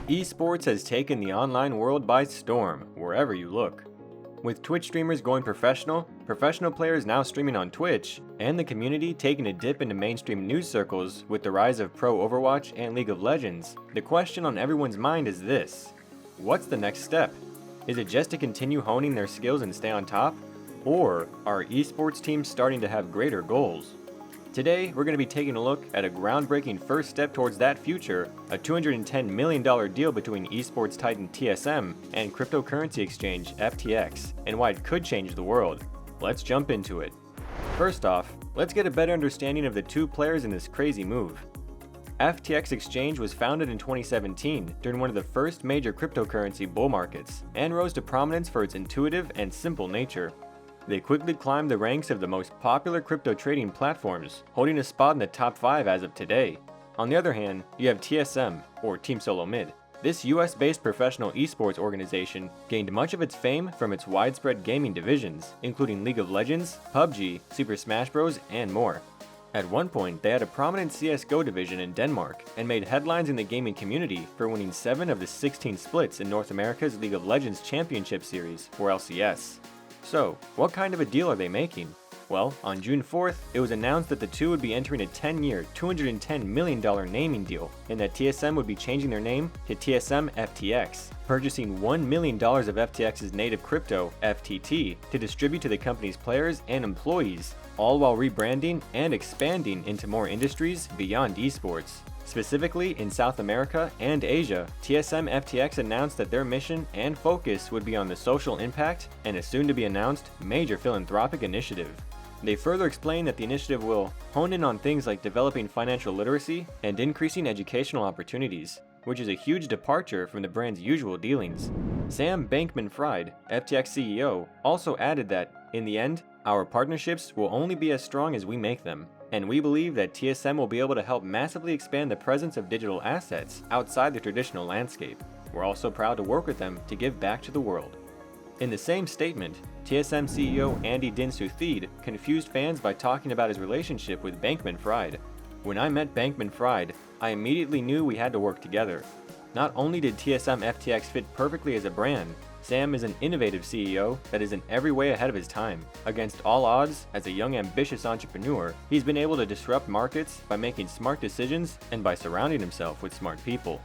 Esports has taken the online world by storm, wherever you look. With Twitch streamers going professional players now streaming on Twitch, and the community taking a dip into mainstream news circles with the rise of pro Overwatch and League of Legends, the question on everyone's mind is this: what's the next step? Is it just to continue honing their skills and stay on top? Or are esports teams starting to have greater goals? Today, we're going to be taking a look at a groundbreaking first step towards that future, a $210 million deal between esports titan TSM and cryptocurrency exchange FTX, and why it could change the world. Let's jump into it. First off, let's get a better understanding of the two players in this crazy move. FTX Exchange was founded in 2017 during one of the first major cryptocurrency bull markets, and rose to prominence for its intuitive and simple nature. They quickly climbed the ranks of the most popular crypto trading platforms, holding a spot in the top 5 as of today. On the other hand, you have TSM, or Team SoloMid. This US-based professional esports organization gained much of its fame from its widespread gaming divisions, including League of Legends, PUBG, Super Smash Bros, and more. At one point, they had a prominent CSGO division in Denmark, and made headlines in the gaming community for winning 7 of the 16 splits in North America's League of Legends Championship Series, or LCS. So, what kind of a deal are they making? Well, on June 4th, it was announced that the two would be entering a 10-year, $210 million naming deal, and that TSM would be changing their name to TSM FTX, purchasing $1 million of FTX's native crypto, FTT, to distribute to the company's players and employees, all while rebranding and expanding into more industries beyond esports. Specifically in South America and Asia, TSM FTX announced that their mission and focus would be on the social impact and a soon-to-be-announced major philanthropic initiative. They further explained that the initiative will hone in on things like developing financial literacy and increasing educational opportunities, which is a huge departure from the brand's usual dealings. Sam Bankman-Fried, FTX CEO, also added that, in the end, our partnerships will only be as strong as we make them, and we believe that TSM will be able to help massively expand the presence of digital assets outside the traditional landscape. We're also proud to work with them to give back to the world. In the same statement, TSM CEO Andy Dinsuthid confused fans by talking about his relationship with Bankman-Fried. When I met Bankman-Fried, I immediately knew we had to work together. Not only did TSM FTX fit perfectly as a brand, Sam is an innovative CEO that is in every way ahead of his time. Against all odds, as a young ambitious entrepreneur, he's been able to disrupt markets by making smart decisions and by surrounding himself with smart people.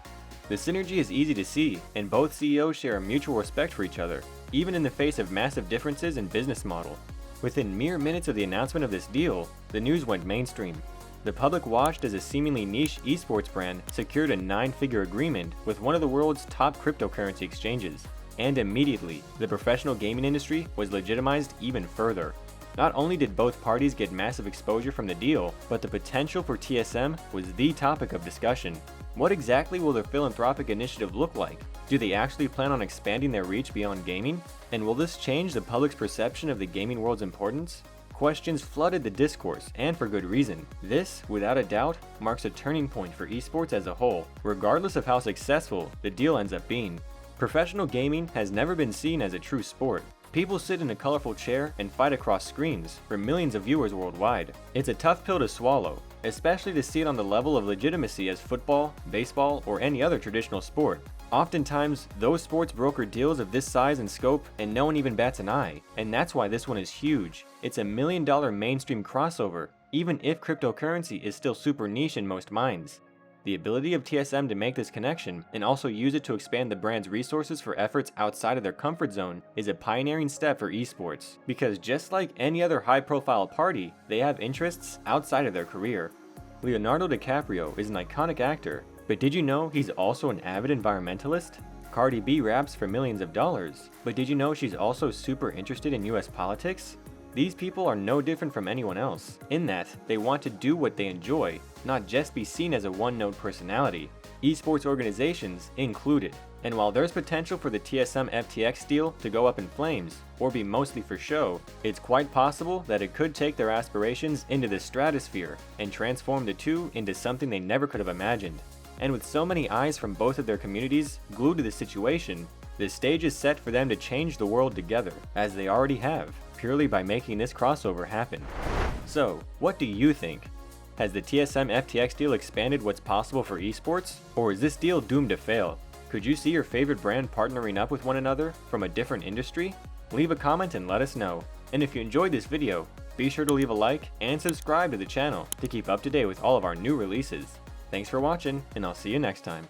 The synergy is easy to see, and both CEOs share a mutual respect for each other, even in the face of massive differences in business model. Within mere minutes of the announcement of this deal, the news went mainstream. The public watched as a seemingly niche esports brand secured a 9-figure agreement with one of the world's top cryptocurrency exchanges. And immediately, the professional gaming industry was legitimized even further. Not only did both parties get massive exposure from the deal, but the potential for TSM was the topic of discussion. What exactly will their philanthropic initiative look like? Do they actually plan on expanding their reach beyond gaming? And will this change the public's perception of the gaming world's importance? Questions flooded the discourse, and for good reason. This, without a doubt, marks a turning point for esports as a whole, regardless of how successful the deal ends up being. Professional gaming has never been seen as a true sport. People sit in a colorful chair and fight across screens for millions of viewers worldwide. It's a tough pill to swallow, especially to see it on the level of legitimacy as football, baseball, or any other traditional sport. Oftentimes, those sports broker deals of this size and scope, and no one even bats an eye, and that's why this one is huge. It's a $1 million mainstream crossover, even if cryptocurrency is still super niche in most minds. The ability of TSM to make this connection and also use it to expand the brand's resources for efforts outside of their comfort zone is a pioneering step for esports, because just like any other high-profile party, they have interests outside of their career. Leonardo DiCaprio is an iconic actor, but did you know he's also an avid environmentalist? Cardi B raps for millions of dollars, but did you know she's also super interested in US politics? These people are no different from anyone else, in that they want to do what they enjoy, not just be seen as a one-note personality, esports organizations included. And while there's potential for the TSM FTX deal to go up in flames, or be mostly for show, it's quite possible that it could take their aspirations into the stratosphere and transform the two into something they never could have imagined. And with so many eyes from both of their communities glued to the situation, the stage is set for them to change the world together, as they already have, purely by making this crossover happen. So, what do you think? Has the TSM FTX deal expanded what's possible for esports, or is this deal doomed to fail? Could you see your favorite brand partnering up with one another from a different industry? Leave a comment and let us know. And if you enjoyed this video, be sure to leave a like and subscribe to the channel to keep up to date with all of our new releases. Thanks for watching, and I'll see you next time.